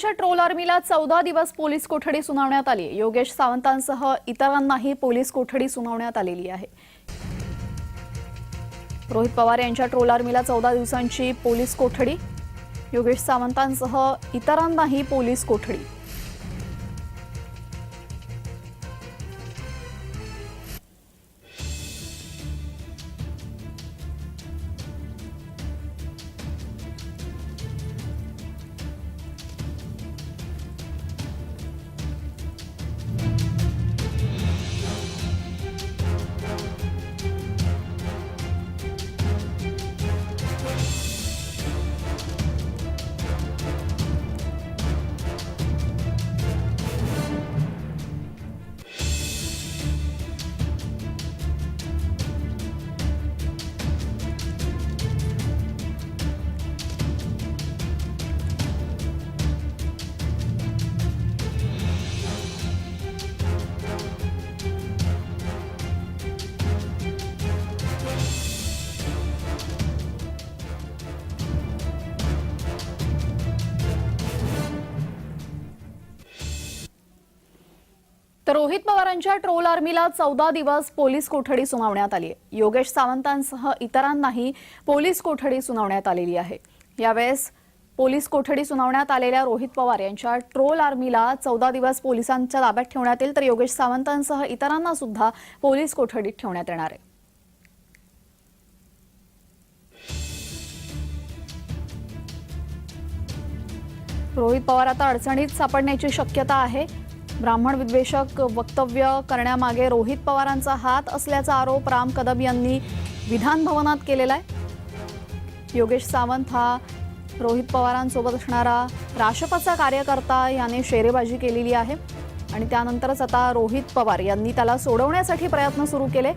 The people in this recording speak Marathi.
पवारांच्या ट्रोल आर्मीला 14 दिवस पोलीस कोठडी सुनावण्यात आली। योगेश सावंतांसह इतरांनाही पोलीस कोठडी सुनावण्यात आलेली आहे। रोहित पवार यांच्या ट्रोल आर्मीला 14 दिवसांची पोलीस कोठडी, योगेश सावंतांसह इतरांनाही पोलीस कोठडी। तर रोहित पवारांच्या ट्रोल आर्मीला 14 दिवस पोलीस कोठडी सुनावण्यात आली आहे। योगेश सावंतांसह इतरांनाही पोलीस कोठडी सुनावण्यात आलेली आहे। यावेळेस पोलीस कोठडी सुनावण्यात आलेल्या रोहित पवार यांच्या ट्रोल आर्मीला 14 दिवस पोलिसांच्या ताब्यात ठेवण्यात येईल, तर योगेश सावंतांसह इतरांना सुद्धा पोलीस कोठडीत ठेवण्यात येणार आहे। रोहित पवार आता अडचणीत सापडण्याची शक्यता आहे। ब्राह्मण विद्वेषक वक्तव्य करण्यामागे रोहित पवारांचा हात असल्याचा आरोप राम कदम यांनी विधान भवनात केलेला आहे। योगेश सावंत हा रोहित पवारांसोबत असणारा राष्ट्रपचा कार्यकर्ता याने शेरेबाजी केलेली आहे आणि त्यानंतरच आता रोहित पवार यांनी त्याला सोडवण्यासाठी प्रयत्न सुरू केले।